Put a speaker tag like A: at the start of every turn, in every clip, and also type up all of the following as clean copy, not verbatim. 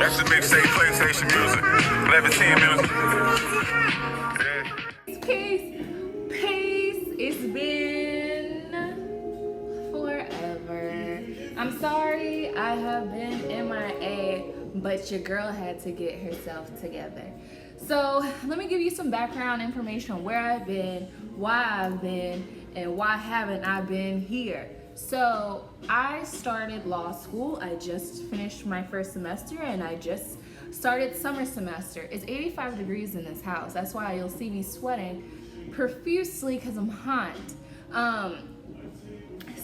A: That's the mixtape, PlayStation music, 1110 music.
B: Peace. It's been forever. I'm sorry I have been MIA, but your girl had to get herself together. So let me give you some background information on where I've been, why I've been, and why haven't I been here. So I started law school. I just finished my first semester and I just started summer semester. It's 85 degrees in this house. That's why you'll see me sweating profusely because I'm hot.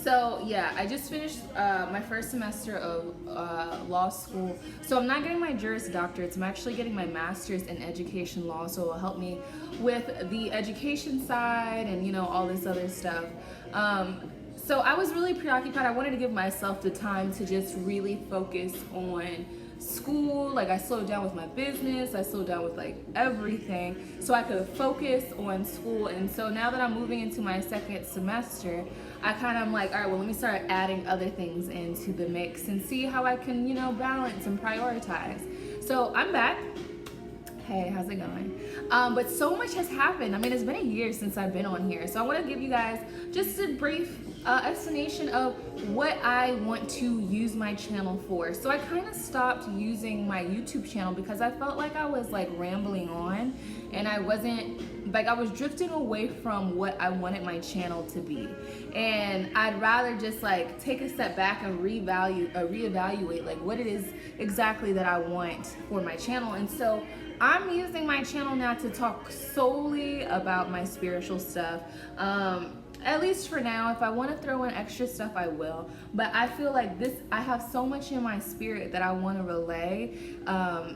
B: So yeah, I just finished my first semester of law school. So I'm not getting my Juris Doctorates. I'm actually getting my master's in education law. So it'll help me with the education side and, you know, all this other stuff. So I was really preoccupied. I wanted to give myself the time to just really focus on school. Like, I slowed down with my business, I slowed down with like everything so I could focus on school. And so now that I'm moving into my second semester, I kind of am like, all right, well, let me start adding other things into the mix and see how I can, you know, balance and prioritize. So I'm back. Hey, how's it going? But so much has happened. I mean, it's been a year since I've been on here. So I want to give you guys just a brief explanation of what I want to use my channel for. So I kind of stopped using my YouTube channel because I felt like I was like rambling on and I wasn't, like, I was drifting away from what I wanted my channel to be. And I'd rather just like take a step back and reevaluate like what it is exactly that I want for my channel. And so I'm using my channel now to talk solely about my spiritual stuff. At least for now. If I want to throw in extra stuff, I will. But I feel like I have so much in my spirit that I want to relay.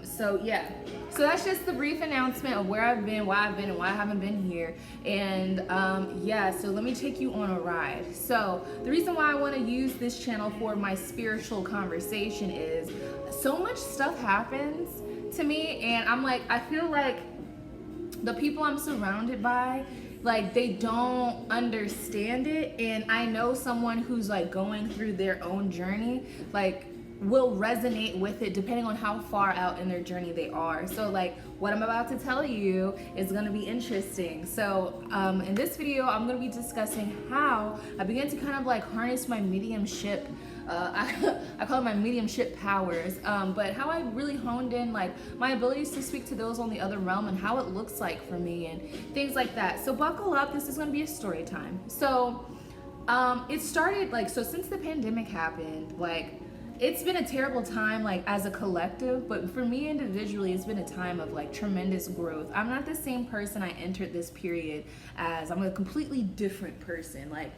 B: So yeah. So that's just the brief announcement of where I've been, why I've been, and why I haven't been here. And yeah, so let me take you on a ride. So the reason why I want to use this channel for my spiritual conversation is so much stuff happens to me, and I'm like, I feel like the people I'm surrounded by, like, they don't understand it. And I know someone who's like going through their own journey, like, will resonate with it depending on how far out in their journey they are. So like what I'm about to tell you is going to be interesting. So in this video, I'm going to be discussing how I began to kind of like harness my mediumship. I call it my mediumship powers, but how I really honed in like my abilities to speak to those on the other realm and how it looks like for me and things like that. So buckle up, this is going to be a story time. So it started like, so since the pandemic happened, like, it's been a terrible time like as a collective, but for me individually, it's been a time of like tremendous growth. I'm not the same person I entered this period as. I'm a completely different person, like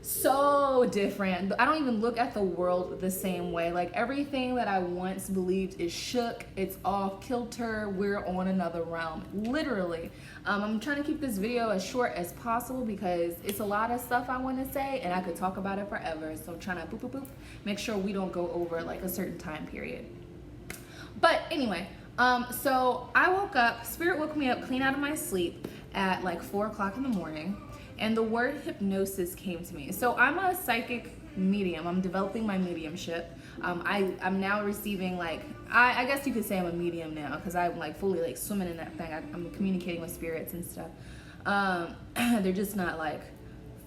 B: so different. I don't even look at the world the same way. Like everything that I once believed is shook, it's off kilter, we're on another realm, literally. I'm trying to keep this video as short as possible because it's a lot of stuff I want to say and I could talk about it forever. So I'm trying to boop, make sure we don't go over like a certain time period. But anyway, so I woke up, Spirit woke me up clean out of my sleep at like 4 o'clock in the morning. And the word hypnosis came to me. So I'm a psychic medium. I'm developing my mediumship. I'm now receiving like, I guess you could say I'm a medium now because I'm like fully like swimming in that thing. I'm communicating with spirits and stuff. They're just not like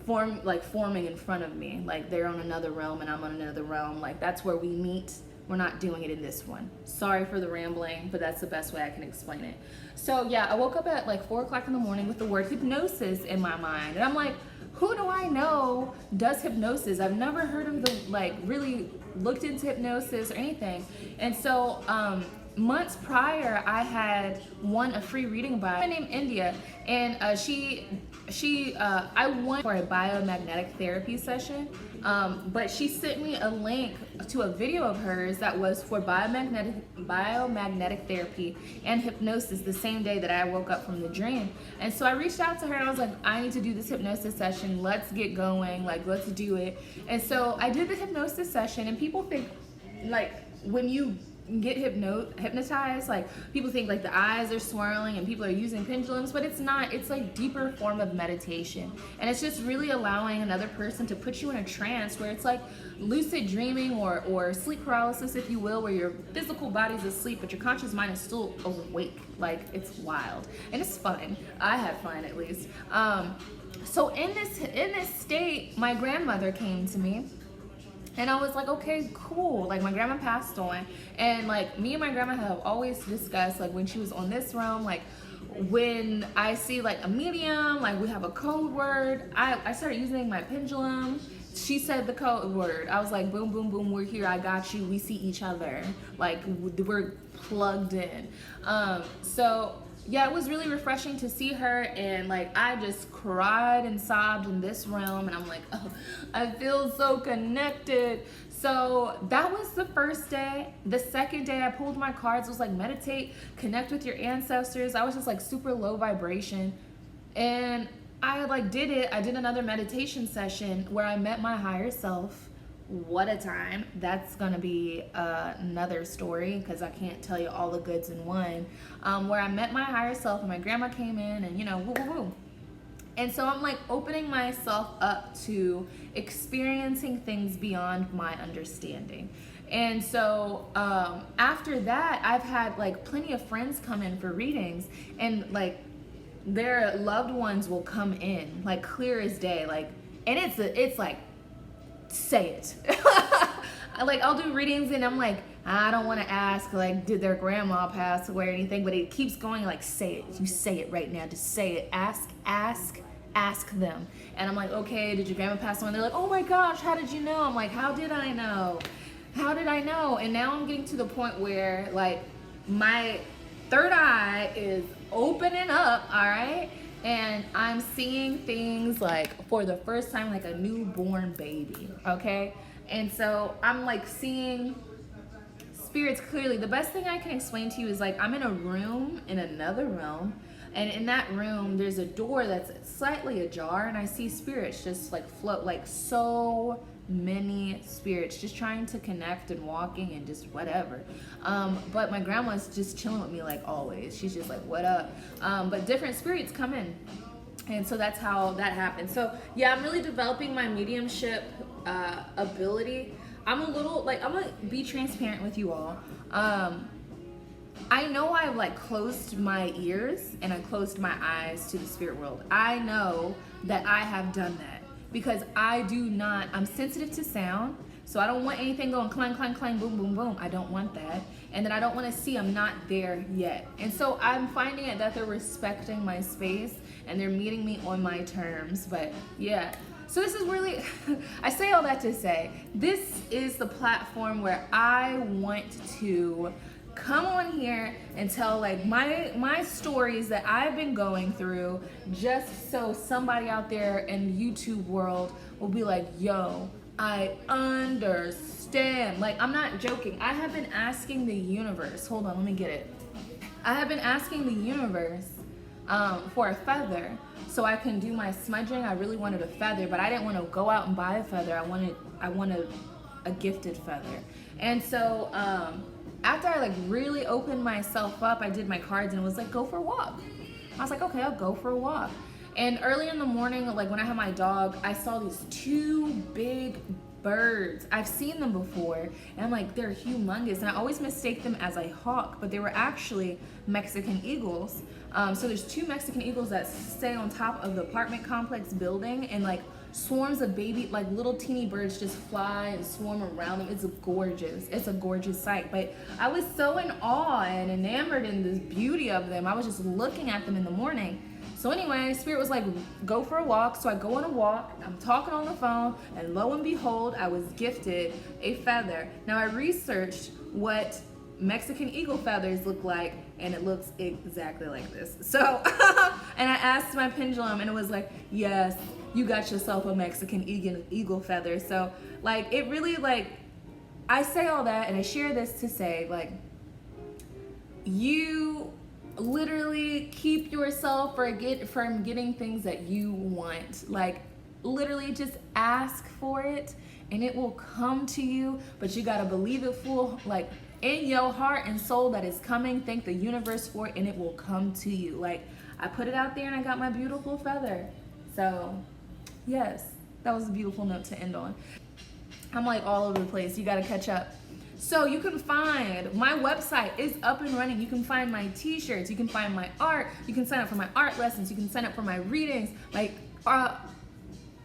B: forming in front of me. Like they're on another realm and I'm on another realm. Like that's where we meet. We're not doing it in this one. Sorry for the rambling, but that's the best way I can explain it. So yeah, I woke up at like 4 o'clock in the morning with the word hypnosis in my mind. And I'm like, who do I know does hypnosis? I've never heard of the, like really looked into hypnosis or anything. And so months prior, I had won a free reading by a named India, and I won for a biomagnetic therapy session. But she sent me a link to a video of hers that was for biomagnetic therapy and hypnosis the same day that I woke up from the dream. And so I reached out to her and I was like, I need to do this hypnosis session. Let's get going. Like, let's do it. And so I did the hypnosis session, and people think like when you get hypnotized. Like, people think like the eyes are swirling and people are using pendulums, but it's not. It's like deeper form of meditation, and it's just really allowing another person to put you in a trance where it's like lucid dreaming or sleep paralysis, if you will, where your physical body's asleep but your conscious mind is still awake. Like, it's wild and it's fun. I had fun, at least. So in this state, my grandmother came to me. And I was like, okay, cool. Like, my grandma passed on. And, like, me and my grandma have always discussed, like, when she was on this realm, like, when I see, like, a medium, like, we have a code word. I started using my pendulum. She said the code word. I was like, boom, boom, boom, we're here. I got you. We see each other. Like, we're plugged in. So... yeah, it was really refreshing to see her, and like I just cried and sobbed in this realm, and I'm like, oh, I feel so connected. So that was the first day. The second day, I pulled my cards. It was like, meditate, connect with your ancestors. I was just like super low vibration, and I like did it. I did another meditation session where I met my higher self. What a time. That's gonna be another story, because I can't tell you all the goods in one, where I met my higher self and my grandma came in, and woo woo woo. And so I'm like opening myself up to experiencing things beyond my understanding. And so after that, I've had like plenty of friends come in for readings, and like their loved ones will come in like clear as day, like, and it's like, say it. Like, I'll do readings and I'm like, I don't want to ask like, did their grandma pass away or anything, but it keeps going, like, say it. You say it right now. Just say it. Ask them. And I'm like, okay, did your grandma pass away? And they're like, oh my gosh, how did you know? I'm like, how did I know? And now I'm getting to the point where like my third eye is opening up, all right? And I'm seeing things like for the first time, like a newborn baby, okay? And so I'm like seeing spirits clearly. The best thing I can explain to you is like I'm in a room in another realm, and in that room there's a door that's slightly ajar, and I see spirits just like float, like so many spirits just trying to connect and walking and just whatever. But my grandma's just chilling with me like always. She's just like, what up? But different spirits come in. And so that's how that happened. So yeah, I'm really developing my mediumship ability. I'm gonna be transparent with you all. I know I've like closed my ears and I closed my eyes to the spirit world. I know that I have done that, because I'm sensitive to sound, so I don't want anything going clang, clang, clang, boom, boom, boom. I don't want that. And then I don't want to see, I'm not there yet. And so I'm finding it that they're respecting my space and they're meeting me on my terms. But yeah, so this is really, I say all that to say, this is the platform where I want to come on here and tell like my stories that I've been going through, just so somebody out there in the YouTube world will be like, yo, I understand. Like, I'm not joking. I have been asking the universe, hold on, let me get it. I have been asking the universe for a feather so I can do my smudging. I really wanted a feather, but I didn't want to go out and buy a feather. I wanted a gifted feather. And so after I like really opened myself up, I did my cards and it was like, go for a walk. I was like, okay, I'll go for a walk. And early in the morning, like when I had my dog, I saw these two big birds. I've seen them before, and I'm like, they're humongous. And I always mistake them as a hawk, but they were actually Mexican eagles. So there's two Mexican eagles that stay on top of the apartment complex building, and like swarms of baby, like little teeny birds just fly and swarm around them. It's a gorgeous sight. But I was so in awe and enamored in the beauty of them. I was just looking at them in the morning. So anyway, Spirit was like, go for a walk. So I go on a walk, I'm talking on the phone, and lo and behold, I was gifted a feather. Now I researched what Mexican eagle feathers look like, and it looks exactly like this. So, and I asked my pendulum, and it was like, yes, you got yourself a Mexican eagle feather. So like, it really, like, I say all that and I share this to say, like, you literally keep yourself from getting things that you want. Like, literally just ask for it and it will come to you, but you gotta believe it full, like in your heart and soul that it's coming. Thank the universe for it and it will come to you. Like, I put it out there and I got my beautiful feather. So yes, that was a beautiful note to end on. I'm like all over the place. You gotta catch up. So you can find, my website is up and running. You can find my t-shirts, you can find my art, you can sign up for my art lessons, you can sign up for my readings, like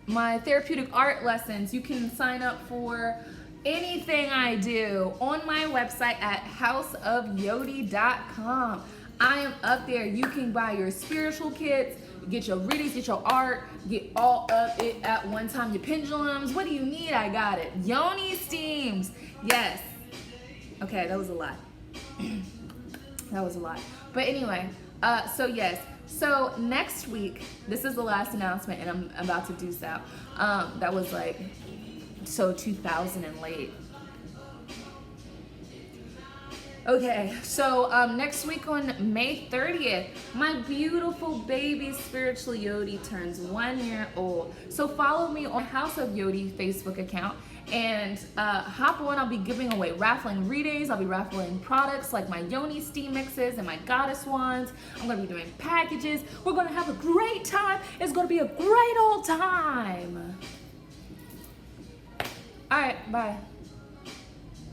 B: my therapeutic art lessons. You can sign up for anything I do on my website at houseofyodi.com. I am up there. You can buy your spiritual kits, get your readings, get your art, get all of it at one time. Your pendulums, what do you need? I got it. Yoni steams, yes. Okay, that was a lot. That was a lot. But anyway, so yes. So next week, this is the last announcement, and I'm about to do so. That was like so 2000 and late. Okay, so next week on May 30th, my beautiful baby Spiritual Yodi turns 1 year old. So follow me on House of Yodi Facebook account and hop on. I'll be giving away raffling readings. I'll be raffling products like my Yoni steam mixes and my goddess wands. I'm gonna be doing packages. We're gonna have a great time. It's gonna be a great old time. All right, bye.